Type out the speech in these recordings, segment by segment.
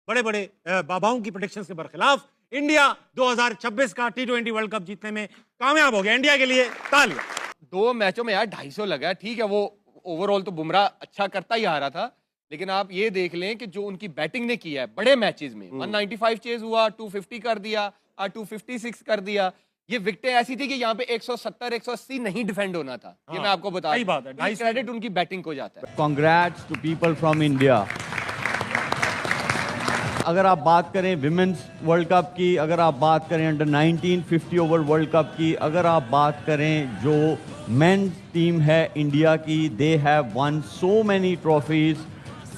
बड़े बड़े बाबाओं की प्रेडिक्शंस के बरखिलाफ इंडिया 2026 का T20 वर्ल्ड कप जीतने में कामयाब हो गया। इंडिया के लिए तालियां। 2 मैचों में यार 250 लगा, ठीक है, वो ओवरऑल तो बुमराह अच्छा करता ही आ रहा था, लेकिन आप ये देख लें कि जो उनकी बैटिंग ने किया है बड़े मैचेस में, 195 चेज हुआ, 250 कर दिया, 256 कर दिया। ये विकेटें ऐसी थी कि यहाँ पे 170 180 नहीं डिफेंड होना था। ये मैं आपको बता दूं, क्रेडिट उनकी बैटिंग को जाता है। Congrats to people from India. अगर आप बात करें विमेंस वर्ल्ड कप की, अगर आप बात करें अंडर 19 50 ओवर वर्ल्ड कप की, अगर आप बात करें जो मेंस टीम है इंडिया की, they have one so many trophies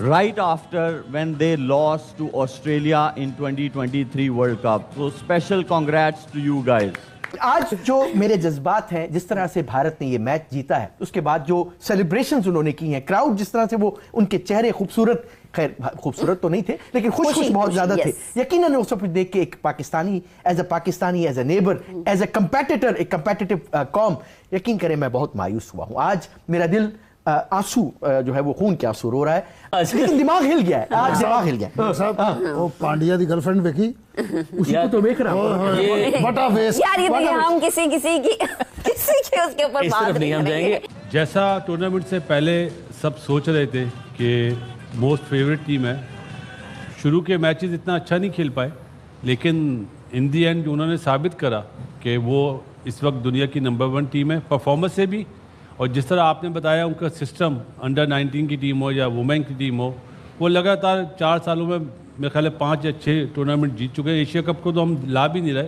right after when they lost to Australia in 2023 World Cup. So special congrats to you guys. आज जो मेरे जज्बात हैं, जिस तरह से भारत ने ये मैच जीता है, उसके बाद जो सेलिब्रेशंस उन्होंने की हैं, क्राउड जिस तरह से वो उनके चेहरे खूबसूरत, खैर खूबसूरत तो नहीं थे लेकिन खुश बहुत ज्यादा थे। यकीनन वो सब देख के एक Pakistani as a neighbour, as a competitor, एक कंपेटिटिव कॉम, यकीन करें मैं बहुत मायूस हुआ हूँ। आज मेरा दिल आंसू जो है वो खून के आंसू रो रहा है, लेकिन दिमाग हिल गया है। आज दिमाग हिल गया साहब। वो पांड्या दी गर्लफ्रेंड देखी, उसी को तो देख रहा हूं। बटा वेस्ट यार, ये हम किसी के उसके ऊपर बात नहीं करेंगे। जैसा टूर्नामेंट से पहले सब सोच रहे थे कि मोस्ट फेवरेट टीम है, शुरू के मैचेस इतना अच्छा नहीं खेल पाए, लेकिन इन दी एंड उन्होंने साबित करा कि वो इस वक्त दुनिया की नंबर 1 टीम है, परफॉर्मेंस से भी। और जिस तरह आपने बताया उनका सिस्टम, अंडर 19 की टीम हो या वुमेन की टीम हो, वो लगातार 4 सालों में मेरे ख्याल है 5 या 6 टूर्नामेंट जीत चुके हैं। एशिया कप को तो हम ला भी नहीं रहे,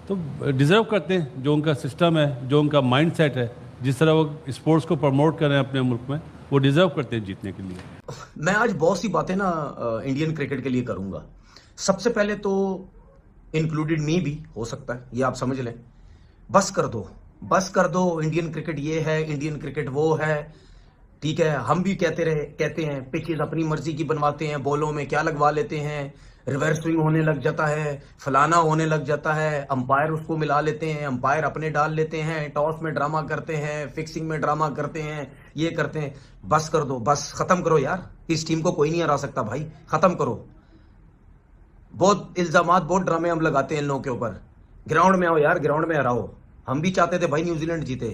तो डिज़र्व करते हैं। जो उनका सिस्टम है, जो उनका माइंड सेट है, जिस तरह वो स्पोर्ट्स को प्रमोट कर रहे हैं अपने मुल्क में, वो डिज़र्व करते हैं जीतने के लिए। मैं आज बहुत सी बातें ना इंडियन क्रिकेट के लिए करूंगा। सबसे पहले तो इंक्लूडेड मी भी हो सकता है, ये आप समझ लें। बस कर दो, इंडियन क्रिकेट ये है, इंडियन क्रिकेट वो है, ठीक है। हम भी कहते हैं पिचेस अपनी मर्जी की बनवाते हैं, बॉलों में क्या लगवा लेते हैं, रिवर्स स्विंग होने लग जाता है, फलाना होने लग जाता है, अंपायर उसको मिला लेते हैं, अंपायर अपने डाल लेते हैं, टॉस में ड्रामा करते हैं, फिक्सिंग में ड्रामा करते हैं, ये करते हैं। बस कर दो, बस खत्म करो यार। इस टीम को कोई नहीं हरा सकता भाई, खत्म करो। बहुत इल्जामात, बहुत ड्रामे हम लगाते हैं इन लोगों के ऊपर। ग्राउंड में आओ यार, ग्राउंड में हराओ। हम भी चाहते थे भाई न्यूजीलैंड जीते,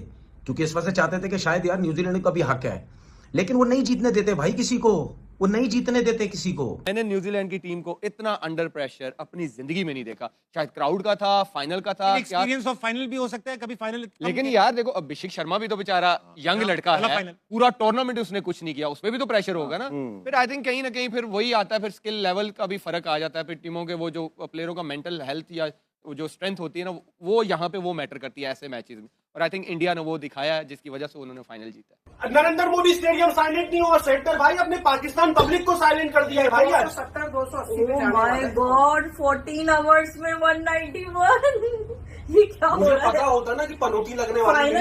क्योंकि इस वजह से चाहते थे कि शायद यार न्यूजीलैंड का भी हक है, लेकिन वो नहीं जीतने देते भाई किसी को, वो नहीं जीतने देते किसी को। मैंने न्यूजीलैंड की टीम को इतना अंडर प्रेशर अपनी जिंदगी में नहीं देखा। शायद क्राउड का था, फाइनल का था, एक्सपीरियंस ऑफ फाइनल भी हो सकता है कभी फाइनल। लेकिन यार देखो, अभिषेक शर्मा भी तो बेचारा यंग लड़का है, पूरा टूर्नामेंट उसने कुछ नहीं किया, उसमें भी तो प्रेशर होगा ना। फिर आई थिंक कहीं ना कहीं फिर वही आता है, फिर स्किल लेवल का भी फर्क आ जाता है। फिर टीमों के वो जो प्लेयरों का मेंटल हेल्थ या वो जो स्ट्रेंथ होती है ना, वो यहाँ पे वो मैटर करती है ऐसे मैचेस में। और आई थिंक इंडिया ने वो दिखाया है, जिसकी वजह से उन्होंने फाइनल जीता है। नरेंद्र मोदी स्टेडियम साइलेंट नहीं हुआ, सेंटर भाई अपने पाकिस्तान पब्लिक को साइलेंट कर दिया है भाई। 270-280 माय गॉड, 14 आवर्स में 191। ये क्या हो रहा है? पता होता ना कि पनौती लगने वाली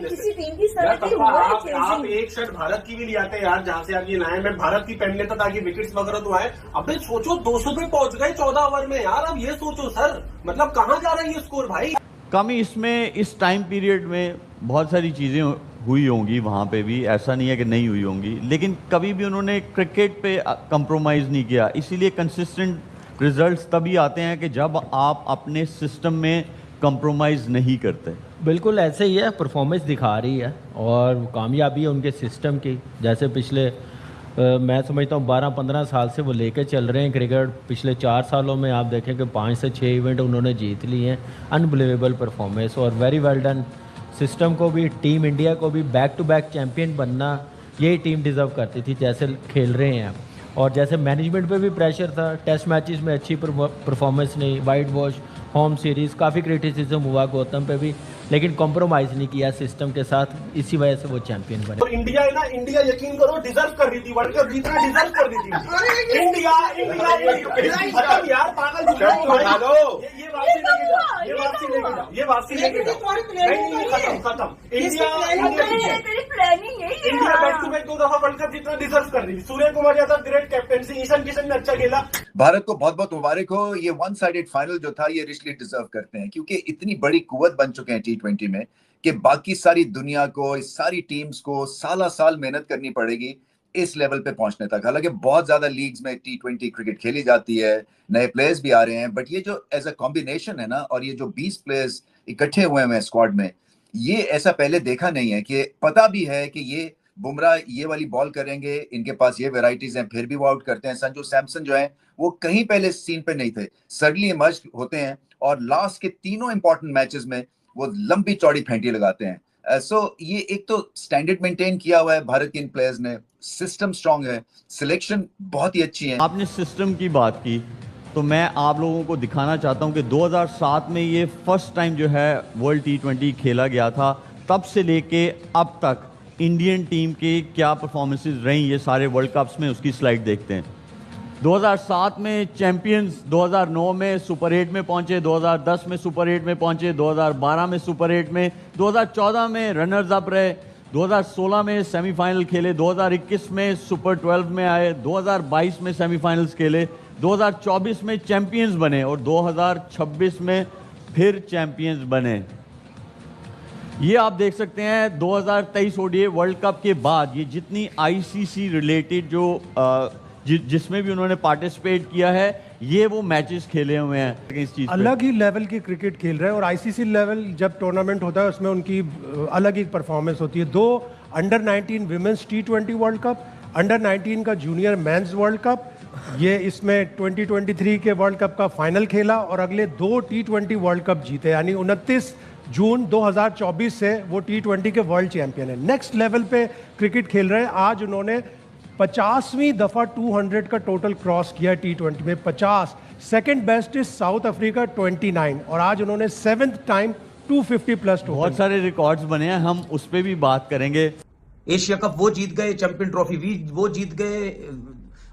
किसी टीम की आप एक शर्ट भारत की भी ले आते यार, जहाँ से आप ये लाए, मैं भारत की पहन लेता ताकि विकेट्स वगैरह तो आए। अबे सोचो 200 पे पहुंच गए 14 ओवर में यार। अब ये सोचो सर, मतलब कहाँ जा रहा है ये स्कोर भाई। कमी इसमें इस टाइम पीरियड में बहुत सारी चीज़ें हुई होंगी, वहाँ पे भी ऐसा नहीं है कि नहीं हुई होंगी, लेकिन कभी भी उन्होंने क्रिकेट पे कंप्रोमाइज़ नहीं किया। इसीलिए कंसिस्टेंट रिजल्ट्स तभी आते हैं कि जब आप अपने सिस्टम में कंप्रोमाइज़ नहीं करते। बिल्कुल ऐसे ही है, परफॉर्मेंस दिखा रही है और कामयाबी है उनके सिस्टम की। जैसे पिछले मैं समझता हूँ 12-15 साल से वो लेके चल रहे हैं क्रिकेट। पिछले 4 सालों में आप देखें कि 5 से 6 इवेंट उन्होंने जीत लिए हैं। अनबिलीवेबल परफॉर्मेंस और वेरी वेल डन। सिस्टम को भी, टीम इंडिया को भी बैक टू बैक चैम्पियन बनना यही टीम डिज़र्व करती थी जैसे खेल रहे हैं। और जैसे मैनेजमेंट पे भी प्रेशर था, टेस्ट मैचेस में अच्छी परफॉर्मेंस नहीं, वाइट वॉश, होम सीरीज़ काफ़ी क्रिटिसिज्म हुआ गौतम पे भी, लेकिन कॉम्प्रोमाइज़ नहीं किया सिस्टम के साथ, इसी वजह से वो चैंपियन बने। और इंडिया है ना, इंडिया यकीन करो डिजर्व कर रही थी, वर्ल्ड कप जीतना डिजर्व कर रही थी। इंडिया खत्म यार, पागल ये वापसी लेके जाओ, ये वापसी लेके जाओ, ये वापसी लेके जाओ। नहीं, खत्म। इंडिया बैक टू बैक 2 दफा वर्ल्ड कप जीतना डिजर्व कर रही थी। सूर्य कुमार यादव ग्रेट कैप्टनसी, ईशान किशन ने अच्छा खेला। भारत को बहुत बहुत मुबारक हो। ये 1 साइडेड फाइनल जो था ये रिचली डिजर्व करते हैं, क्योंकि इतनी बड़ी कुव्वत बन चुके हैं T20 में कि बाकी सारी दुनिया को, इस सारी टीम्स को साल मेहनत करनी पड़ेगी इस लेवल पे पहुंचने तक। हालांकि बहुत ज्यादा लीग्स में T20 क्रिकेट खेली जाती है, नए प्लेयर्स भी आ रहे हैं, बट ये जो एज अ कॉम्बिनेशन है ना, और ये जो 20 प्लेयर्स इकट्ठे हुए हैं स्क्वाड में, ये ऐसा पहले देखा नहीं है। कि पता भी है कि ये बुमराह ये वाली बॉल करेंगे, इनके पास ये वेराइटीज हैं, फिर भी वो आउट करते हैं। संजू सैमसन जो है वो कहीं पहले सीन पे नहीं थे, सडनली इमर्ज होते हैं और लास्ट के तीनों इंपॉर्टेंट मैचेस में वो लंबी चौड़ी फेंटी लगाते हैं। सो ये एक तो स्टैंडर्ड मेंटेन किया हुआ है भारत के इन प्लेयर्स ने, सिस्टम स्ट्रांग है, सिलेक्शन बहुत ही अच्छी है। आपने सिस्टम की बात की तो मैं आप लोगों को दिखाना चाहता हूं कि 2007 में ये फर्स्ट टाइम जो है वर्ल्ड T20 खेला गया था। तब से लेके अब तक इंडियन टीम के क्या परफॉर्मेंसेस रही ये सारे वर्ल्ड कप्स में, उसकी स्लाइड देखते हैं। 2007 में चैंपियंस, 2009 में सुपर 8 में पहुंचे, 2010 में सुपर 8 में पहुंचे, 2012 में सुपर 8 में, 2014 में रनर्स अप रहे, 2016 में सेमीफाइनल खेले, 2021 में सुपर 12 में आए, 2022 में सेमीफाइनल्स खेले, 2024 में चैंपियंस बने और 2026 में फिर चैंपियंस बने। ये आप देख सकते हैं 2023 ओडीआई वर्ल्ड कप के बाद ये जितनी आईसीसी रिलेटेड जो जिसमें भी उन्होंने पार्टिसिपेट किया है, ये वो मैचेस खेले हुए हैं। इस चीज अलग ही लेवल की क्रिकेट खेल रहे हैं और आईसीसी लेवल जब टूर्नामेंट होता है उसमें उनकी अलग ही परफॉर्मेंस होती है। 2 under 19 women's T20 world cup, under 19 का जूनियर मेंस वर्ल्ड कप, ये इसमें 2023 के वर्ल्ड कप का फाइनल खेला और अगले 2 T20 वर्ल्ड कप जीते, यानी 29 जून 2024 से वो T20 के वर्ल्ड चैंपियन है। नेक्स्ट लेवल पे क्रिकेट खेल रहे हैं। आज उन्होंने 50वीं दफा 200 का टोटल क्रॉस किया T20 में, 50। Second best is south Africa 29 और आज उन्होंने 7th टाइम 250 प्लस टोटल। बहुत सारे रिकॉर्ड्स बने हैं, हम उस पर भी बात करेंगे। एशिया कप वो जीत गए, चैंपियन ट्रॉफी भी वो जीत गए,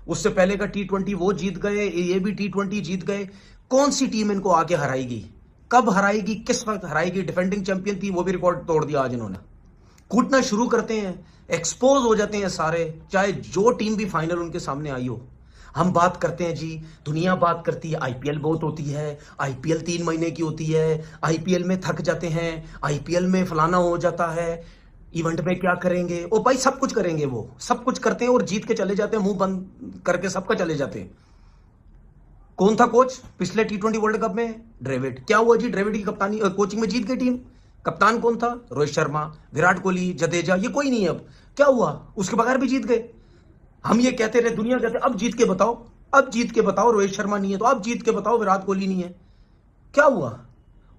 उससे पहले का T20 वो जीत गए, ये भी T20 जीत गए। कौन सी टीम इनको आके हराएगी, कब हराएगी, किस वक्त हराएगी? डिफेंडिंग चैंपियन थी, वो भी रिकॉर्ड तोड़ दिया आज इन्होंने। कूटना शुरू करते हैं, एक्सपोज हो जाते हैं सारे, चाहे जो टीम भी फाइनल उनके सामने आई हो। हम बात करते हैं जी, दुनिया बात करती है आईपीएल बहुत होती है, आईपीएल 3 महीने की होती है, आईपीएल में थक जाते हैं, आईपीएल में फलाना हो जाता है, इवेंट में क्या करेंगे? ओ भाई सब कुछ करेंगे, वो सब कुछ करते हैं और जीत के चले जाते हैं, मुंह बंद करके सबका चले जाते हैं। कौन था कोच पिछले T20 वर्ल्ड कप में? ड्रेविड। क्या हुआ जी? ड्रेविड की कप्तानी कोचिंग में जीत गई टीम। कप्तान कौन था? रोहित शर्मा, विराट कोहली, जडेजा, ये कोई नहीं है। अब क्या हुआ? उसके बगैर भी जीत गए। हम ये कहते रहे, दुनिया कहते अब जीत के बताओ, अब जीत के बताओ। रोहित शर्मा नहीं है तो अब जीत के बताओ, विराट कोहली नहीं है। क्या हुआ?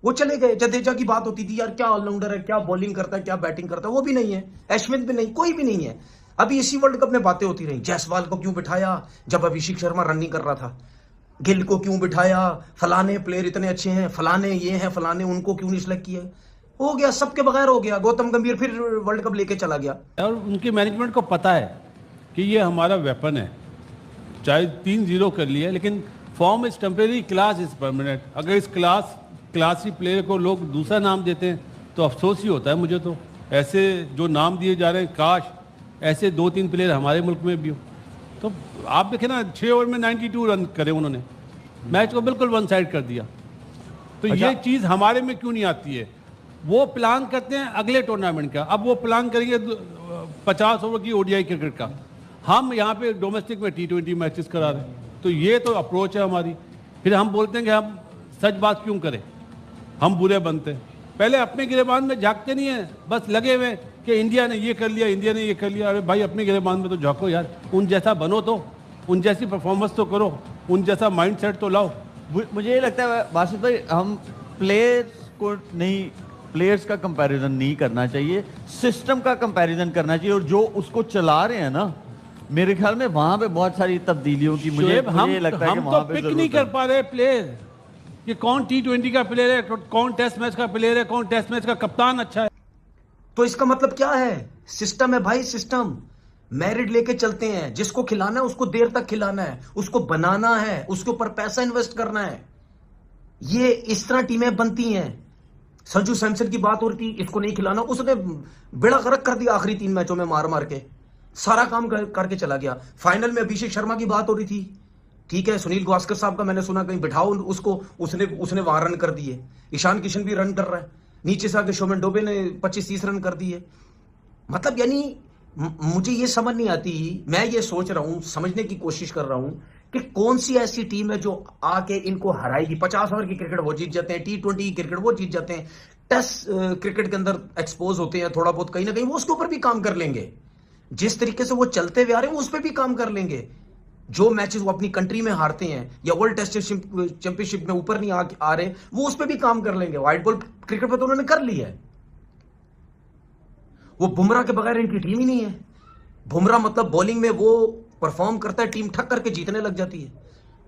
वो चले गए। जडेजा की बात होती थी, यार क्या ऑलराउंडर है, क्या बॉलिंग करता है, क्या बैटिंग करता है, वो भी नहीं है। अश्विन भी नहीं, कोई भी नहीं है। अभी इसी वर्ल्ड कप में बातें होती रही, जायसवाल को क्यों बिठाया जब अभिषेक शर्मा रन नहीं कर रहा था, गिल को क्यों बिठाया, फलाने प्लेयर इतने अच्छे हैं, फलाने ये हैं, फलाने उनको क्यों नहीं सिलेक्ट किया। हो गया, सबके बगैर हो गया। गौतम गंभीर फिर वर्ल्ड कप लेके चला गया। और उनके मैनेजमेंट को पता है कि ये हमारा वेपन है, चाहे 3-0 कर लिया, लेकिन form is temporary, class is permanent. अगर इस क्लासी प्लेयर को लोग दूसरा नाम देते हैं तो अफसोस ही होता है मुझे। तो ऐसे जो नाम दिए जा रहे हैं, काश ऐसे 2-3 प्लेयर हमारे मुल्क में भी हो। तो आप देखें ना, 6 ओवर में 92 रन करे उन्होंने, मैच को बिल्कुल वन साइड कर दिया। तो ये चीज़ हमारे में क्यों नहीं आती है? वो प्लान करते हैं अगले टूर्नामेंट का, अब वो प्लान करेंगे 50 ओवर की ओडीआई क्रिकेट का। हम यहाँ पे डोमेस्टिक में T20 मैचेस करा रहे हैं। तो ये तो अप्रोच है हमारी। फिर हम बोलते हैं कि हम सच बात क्यों करें, हम बुरे बनते हैं। पहले अपने गिरेबान में झांकते नहीं है, बस लगे हुए कि इंडिया ने ये कर लिया, इंडिया ने ये कर लिया। अरे भाई अपने गिरेबान में तो झांको यार, उन जैसा बनो, तो उन जैसी परफॉर्मेंस तो करो, उन जैसा माइंड सेट तो लाओ। मुझे ये लगता है बासित भाई, हम प्लेयर्स को नहीं, प्लेयर्स का कंपैरिजन नहीं करना चाहिए, सिस्टम का कंपैरिजन करना चाहिए। और जो उसको चला रहे हैं ना, मेरे ख्याल में वहां पे बहुत सारी तब्दीलियों की मुझे लगता है कि वहां पे पिक नहीं कर पा रहे प्लेयर कि कौन T20 का प्लेयर है, कौन टेस्ट मैच का प्लेयर है, कौन टेस्ट मैच का कप्तान अच्छा है। तो इसका मतलब क्या है? सिस्टम है भाई, सिस्टम। मेरिट लेके चलते हैं, जिसको खिलाना है उसको देर तक खिलाना है, उसको बनाना है, उसके ऊपर पैसा इन्वेस्ट करना है। ये इस तरह टीमें बनती हैं। संजू सैमसन की बात हो रही थी, इसको नहीं खिलाना, उसने बेड़ा गर्क कर दिया आखिरी 3 मैचों में, मार मार के सारा काम करके चला गया। फाइनल में अभिषेक शर्मा की बात हो रही थी, ठीक है, सुनील गावस्कर साहब का मैंने सुना कहीं बिठाओ उसको, उसने वहां रन कर दिए। ईशान किशन भी रन कर रहा है, नीचे से आके शोमन डोबे ने 25-30 रन कर दिए। मतलब यानी मुझे ये समझ नहीं आती, मैं ये सोच रहा हूं, समझने की कोशिश कर रहा हूं कि कौन सी ऐसी टीम है जो आके इनको हराएगी। 50 ओवर की क्रिकेट वो जीत जाते हैं, T20 की क्रिकेट वो जीत जाते हैं, टेस्ट क्रिकेट के अंदर एक्सपोज होते हैं थोड़ा बहुत, कहीं ना कहीं वो उसके ऊपर भी काम कर लेंगे। जिस तरीके से वो चलते हुए आ रहे हैं उस पर भी काम कर लेंगे। जो मैचेस वो अपनी कंट्री में हारते हैं या वर्ल्ड टेस्ट चैंपियनशिप में ऊपर नहीं आ रहे, वो उस पर भी काम कर लेंगे। व्हाइट बॉल क्रिकेट पर तो उन्होंने कर लिया है। वो बुमराह के बगैर इनकी टीम ही नहीं है। बुमराह मतलब बॉलिंग में वो परफॉर्म करता है, टीम ठक करके जीतने लग जाती है।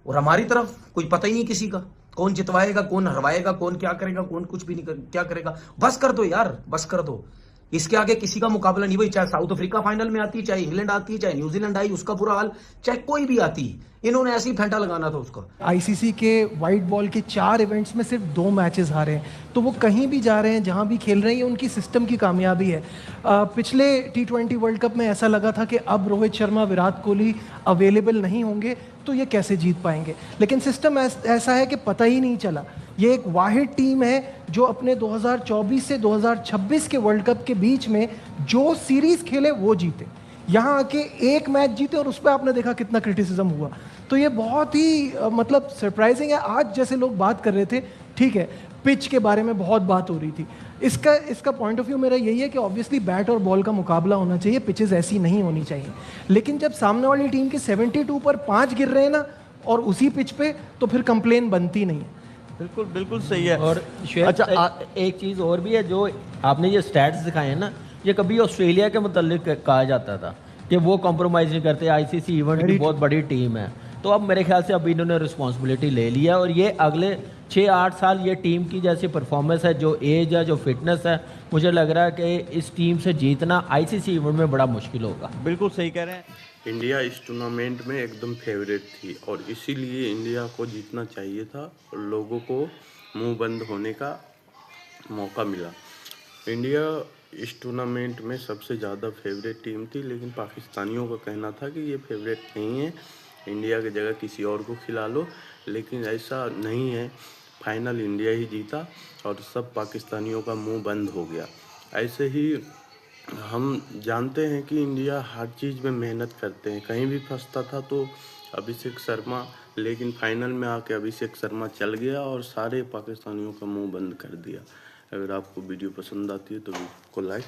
और हमारी तरफ कोई पता ही नहीं किसी का, कौन जितवाएगा, कौन हरवाएगा, कौन क्या करेगा, कौन कुछ भी नहीं क्या करेगा। बस कर दो यार, बस कर दो। इसके आगे किसी का मुकाबला नहीं। भाई चाहे साउथ अफ्रीका फाइनल में आती, चाहे इंग्लैंड आती, चाहे न्यूजीलैंड आई उसका बुरा हाल, चाहे कोई भी आती, इन्होंने ऐसे ही फेंटा लगाना था उसका। आईसीसी के वाइट बॉल के 4 इवेंट्स में सिर्फ 2 मैचेस हारे हैं, तो वो कहीं भी जा रहे हैं, जहां भी खेल रहे हैं, ये उनकी सिस्टम की कामयाबी है। पिछले T20 वर्ल्ड कप में ऐसा लगा था कि अब रोहित शर्मा, विराट कोहली अवेलेबल नहीं होंगे तो ये कैसे जीत पाएंगे, लेकिन सिस्टम ऐसा है कि पता ही नहीं चला। ये एक वाहिद टीम है जो अपने 2024 से 2026 के वर्ल्ड कप के बीच में जो सीरीज खेले वो जीते। यहाँ आके एक मैच जीते और उस पर आपने देखा कितना क्रिटिसिज्म हुआ। तो ये बहुत ही मतलब सरप्राइजिंग है। आज जैसे लोग बात कर रहे थे, ठीक है, पिच के बारे में बहुत बात हो रही थी, इसका पॉइंट ऑफ व्यू मेरा यही है कि ऑब्वियसली बैट और बॉल का मुकाबला होना चाहिए, पिचेस ऐसी नहीं होनी चाहिए। लेकिन जब सामने वाली टीम के 72 पर 5 गिर रहे हैं ना, और उसी पिच पे, तो फिर कंप्लेन बनती नहीं है। बिल्कुल बिल्कुल सही है। और अच्छा एक चीज़ और भी है, जो आपने ये स्टैट्स दिखाए हैं ना, ये कभी ऑस्ट्रेलिया के मुतालिक कहा जाता था कि वो कॉम्प्रोमाइज़ नहीं करते, आईसीसी इवेंट की बहुत बड़ी टीम है। तो अब मेरे ख्याल से अभी इन्होंने रिस्पॉन्सिबिलिटी ले लिया और ये अगले 6-8 साल ये टीम की जैसी परफॉर्मेंस है, जो एज है, जो फिटनेस है, मुझे लग रहा है कि इस टीम से जीतना आईसीसी इवेंट में बड़ा मुश्किल होगा। बिल्कुल सही कह रहे हैं। इंडिया इस टूर्नामेंट में एकदम फेवरेट थी और इसीलिए इंडिया को जीतना चाहिए था और लोगों को मुंह बंद होने का मौका मिला। इंडिया इस टूर्नामेंट में सबसे ज़्यादा फेवरेट टीम थी, लेकिन पाकिस्तानियों का कहना था कि ये फेवरेट नहीं है, इंडिया की जगह किसी और को खिला लो, लेकिन ऐसा नहीं है। फाइनल इंडिया ही जीता और सब पाकिस्तानियों का मुंह बंद हो गया। ऐसे ही हम जानते हैं कि इंडिया हर चीज़ में मेहनत करते हैं, कहीं भी फंसता था तो अभिषेक शर्मा, लेकिन फाइनल में आके अभिषेक शर्मा चल गया और सारे पाकिस्तानियों का मुंह बंद कर दिया। अगर आपको वीडियो पसंद आती है तो वीडियो को लाइक